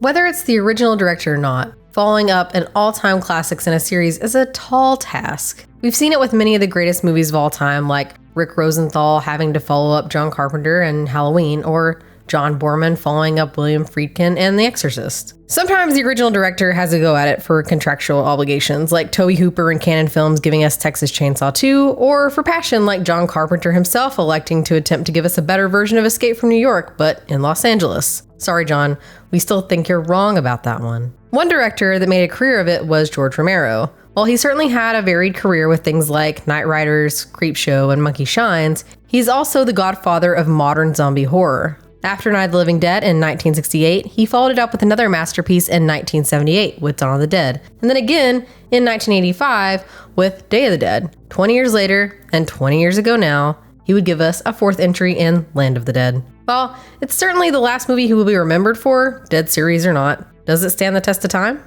Whether it's the original director or not, following up an all-time classics in a series is a tall task. We've seen it with many of the greatest movies of all time, like Rick Rosenthal having to follow up John Carpenter and Halloween, or John Boorman following up William Friedkin and The Exorcist. Sometimes the original director has to go at it for contractual obligations, like Tobe Hooper and Cannon Films giving us Texas Chainsaw 2, or for passion, like John Carpenter himself electing to attempt to give us a better version of Escape from New York, but in Los Angeles. Sorry, John, we still think you're wrong about that one. One director that made a career of it was George Romero. While he certainly had a varied career with things like Night Riders, Creepshow, and Monkey Shines, he's also the godfather of modern zombie horror. After Night of the Living Dead in 1968, he followed it up with another masterpiece in 1978 with Dawn of the Dead, and then again in 1985 with Day of the Dead. 20 years later, and 20 years ago now, he would give us a fourth entry in Land of the Dead. Well, it's certainly the last movie he will be remembered for, Dead series or not. Does it stand the test of time?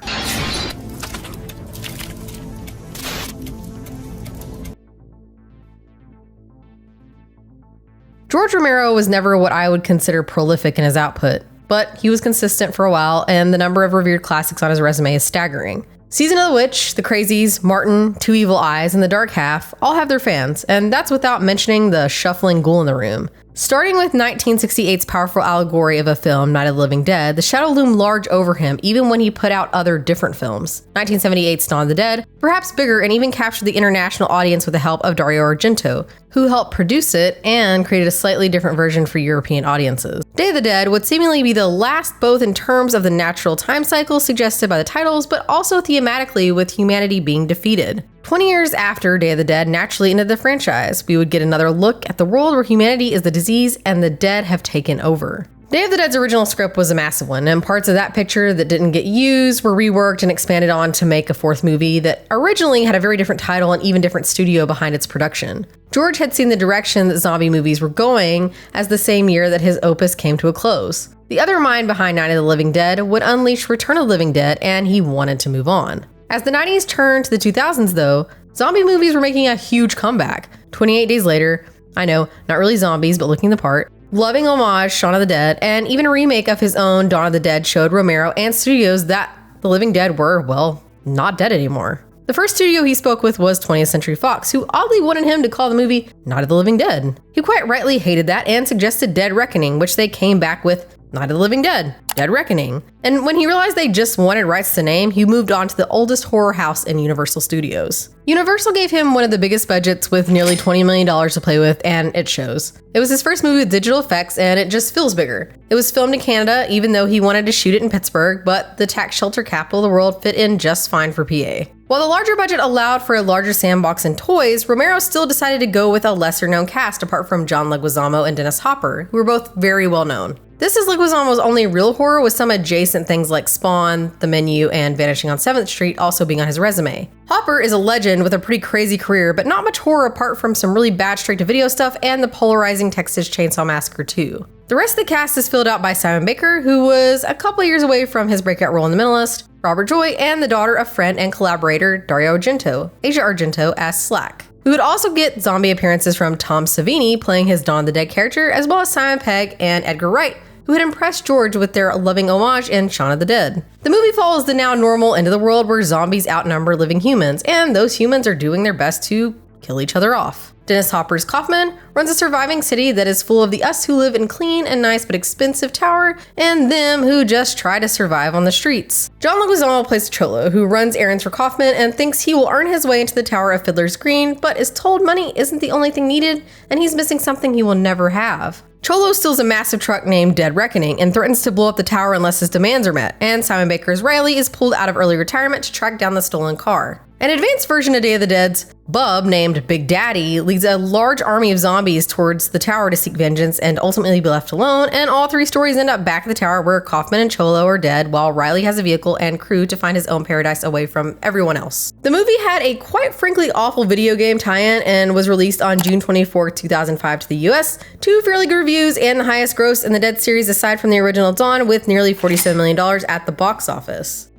George Romero was never what I would consider prolific in his output, but he was consistent for a while, and the number of revered classics on his resume is staggering. Season of the Witch, The Crazies, Martin, Two Evil Eyes, and The Dark Half all have their fans, and that's without mentioning the shuffling ghoul in the room. Starting with 1968's powerful allegory of a film, Night of the Living Dead, the shadow loomed large over him even when he put out other different films. 1978's Dawn of the Dead, perhaps bigger and even captured the international audience with the help of Dario Argento, who helped produce it and created a slightly different version for European audiences. Day of the Dead would seemingly be the last both in terms of the natural time cycle suggested by the titles, but also thematically with humanity being defeated. 20 years after Day of the Dead naturally ended the franchise, we would get another look at the world where humanity is the disease and the dead have taken over. Day of the Dead's original script was a massive one, and parts of that picture that didn't get used were reworked and expanded on to make a fourth movie that originally had a very different title and even different studio behind its production. George had seen the direction that zombie movies were going as the same year that his opus came to a close. The other mind behind Night of the Living Dead would unleash Return of the Living Dead, and he wanted to move on. As the 90s turned to the 2000s though, zombie movies were making a huge comeback. 28 Days Later, I know, not really zombies, but looking the part, loving homage Shaun of the Dead, and even a remake of his own Dawn of the Dead showed Romero and studios that the living dead were, well, not dead anymore. The first studio he spoke with was 20th Century Fox, who oddly wanted him to call the movie Night of the Living Dead. He quite rightly hated that and suggested Dead Reckoning, which they came back with Night of the Living Dead, Dead Reckoning. And when he realized they just wanted rights to the name, he moved on to the oldest horror house in Universal Studios. Universal gave him one of the biggest budgets with nearly $20 million to play with, and it shows. It was his first movie with digital effects, and it just feels bigger. It was filmed in Canada, even though he wanted to shoot it in Pittsburgh, but the tax shelter capital of the world fit in just fine for PA. While the larger budget allowed for a larger sandbox and toys, Romero still decided to go with a lesser-known cast apart from John Leguizamo and Dennis Hopper, who were both very well known. This is Leguizamo's only real horror, with some adjacent things like Spawn, The Menu, and Vanishing on 7th Street also being on his resume. Hopper is a legend with a pretty crazy career, but not much horror apart from some really bad straight-to-video stuff and the polarizing Texas Chainsaw Massacre 2. The rest of the cast is filled out by Simon Baker, who was a couple years away from his breakout role in The Minimalist, Robert Joy, and the daughter of friend and collaborator Dario Argento, Asia Argento, as Slack. We would also get zombie appearances from Tom Savini playing his Dawn of the Dead character, as well as Simon Pegg and Edgar Wright, who had impressed George with their loving homage in Shaun of the Dead. The movie follows the now normal end of the world where zombies outnumber living humans, and those humans are doing their best to kill each other off. Dennis Hopper's Kaufman runs a surviving city that is full of the us who live in clean and nice but expensive tower, and them who just try to survive on the streets. John Leguizamo plays Cholo, who runs errands for Kaufman and thinks he will earn his way into the Tower of Fiddler's Green, but is told money isn't the only thing needed, and he's missing something he will never have. Cholo steals a massive truck named Dead Reckoning and threatens to blow up the tower unless his demands are met, and Simon Baker's Riley is pulled out of early retirement to track down the stolen car. An advanced version of Day of the Dead's Bub, named Big Daddy, leads a large army of zombies towards the tower to seek vengeance and ultimately be left alone, and all three stories end up back at the tower where Kaufman and Cholo are dead, while Riley has a vehicle and crew to find his own paradise away from everyone else. The movie had a quite frankly awful video game tie-in and was released on June 24, 2005 to the US, 2 fairly good reviews, and the highest gross in the Dead series aside from the original Dawn, with nearly $47 million at the box office.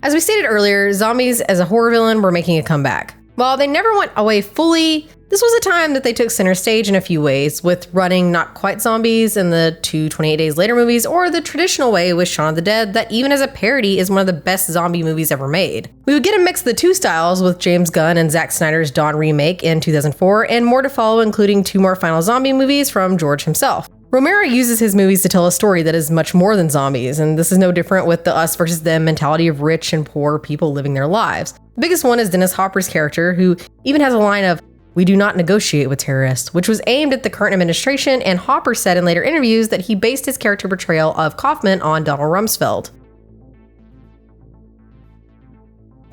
As we stated earlier, zombies as a horror villain were making a comeback. While they never went away fully, this was a time that they took center stage in a few ways, with running not quite zombies in the two 28 Days Later movies, or the traditional way with Shaun of the Dead that even as a parody is one of the best zombie movies ever made. We would get a mix of the two styles with James Gunn and Zack Snyder's Dawn remake in 2004, and more to follow, including 2 more final zombie movies from George himself. Romero uses his movies to tell a story that is much more than zombies, and this is no different with the us versus them mentality of rich and poor people living their lives. The biggest one is Dennis Hopper's character, who even has a line of, "We do not negotiate with terrorists," which was aimed at the current administration, and Hopper said in later interviews that he based his character portrayal of Kaufman on Donald Rumsfeld.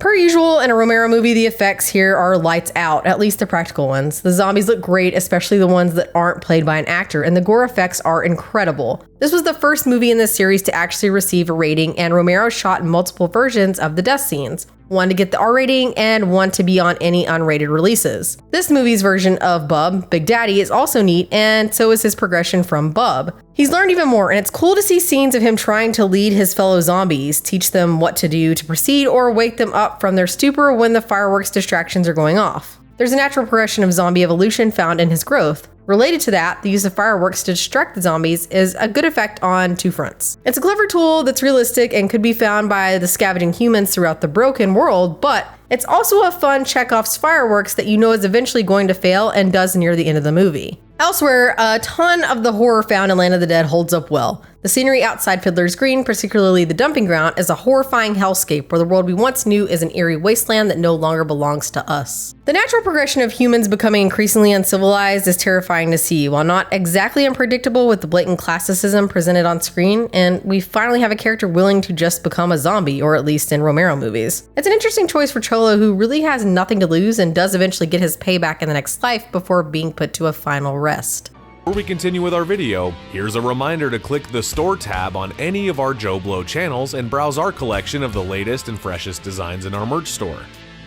Per usual, in a Romero movie, the effects here are lights out, at least the practical ones. The zombies look great, especially the ones that aren't played by an actor, and the gore effects are incredible. This was the first movie in this series to actually receive a rating, and Romero shot multiple versions of the death scenes. One to get the R rating, and one to be on any unrated releases. This movie's version of Bub, Big Daddy, is also neat, and so is his progression from Bub. He's learned even more, and it's cool to see scenes of him trying to lead his fellow zombies, teach them what to do to proceed, or wake them up from their stupor when the fireworks distractions are going off. There's a natural progression of zombie evolution found in his growth. Related to that, the use of fireworks to distract the zombies is a good effect on 2 fronts. It's a clever tool that's realistic and could be found by the scavenging humans throughout the broken world, but it's also a fun Chekhov's fireworks that you know is eventually going to fail and does near the end of the movie. Elsewhere, a ton of the horror found in Land of the Dead holds up well. The scenery outside Fiddler's Green, particularly the dumping ground, is a horrifying hellscape where the world we once knew is an eerie wasteland that no longer belongs to us. The natural progression of humans becoming increasingly uncivilized is terrifying to see, while not exactly unpredictable with the blatant classicism presented on screen, and we finally have a character willing to just become a zombie, or at least in Romero movies. It's an interesting choice for Cholo, who really has nothing to lose and does eventually get his payback in the next life before being put to a final rest. Before we continue with our video, here's a reminder to click the Store tab on any of our JoBlo channels and browse our collection of the latest and freshest designs in our merch store.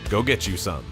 Go get you some.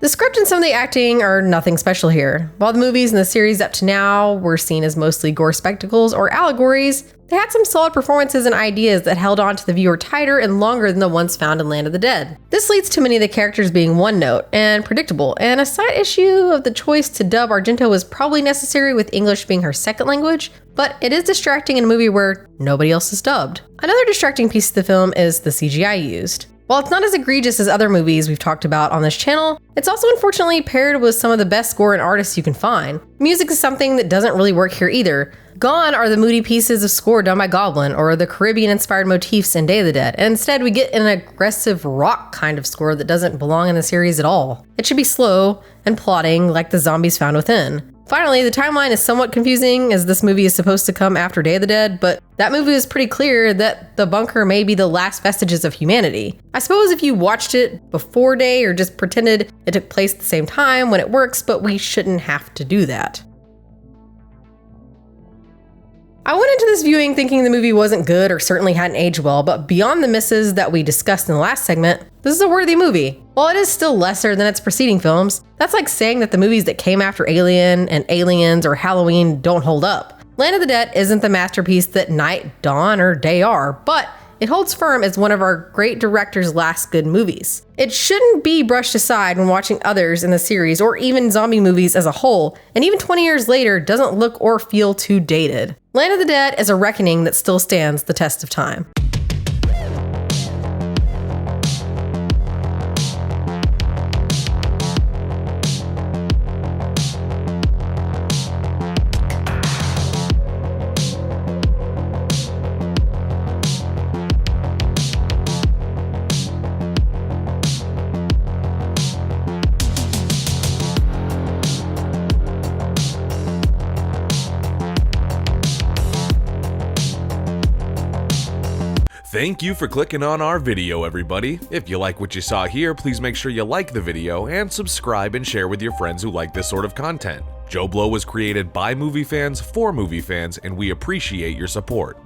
The script and some of the acting are nothing special here. While the movies and the series up to now were seen as mostly gore spectacles or allegories, they had some solid performances and ideas that held on to the viewer tighter and longer than the ones found in Land of the Dead. This leads to many of the characters being one-note and predictable, and a side issue of the choice to dub Argento was probably necessary with English being her second language, but it is distracting in a movie where nobody else is dubbed. Another distracting piece of the film is the CGI used. While it's not as egregious as other movies we've talked about on this channel, it's also unfortunately paired with some of the best score and artists you can find. Music is something that doesn't really work here either. Gone are the moody pieces of score done by Goblin or the Caribbean-inspired motifs in Day of the Dead, and instead we get an aggressive rock kind of score that doesn't belong in the series at all. It should be slow and plodding like the zombies found within. Finally, the timeline is somewhat confusing as this movie is supposed to come after Day of the Dead, but that movie is pretty clear that the bunker may be the last vestiges of humanity. I suppose if you watched it before Day or just pretended it took place at the same time when it works, but we shouldn't have to do that. I went into this viewing thinking the movie wasn't good or certainly hadn't aged well, but beyond the misses that we discussed in the last segment, this is a worthy movie. While it is still lesser than its preceding films, that's like saying that the movies that came after Alien and Aliens or Halloween don't hold up. Land of the Dead isn't the masterpiece that Night, Dawn, or Day are, but it holds firm as one of our great director's last good movies. It shouldn't be brushed aside when watching others in the series or even zombie movies as a whole, and even 20 years later doesn't look or feel too dated. Land of the Dead is a reckoning that still stands the test of time. Thank you for clicking on our video, everybody. If you like what you saw here, please make sure you like the video and subscribe and share with your friends who like this sort of content. JoBlo was created by movie fans for movie fans, and we appreciate your support.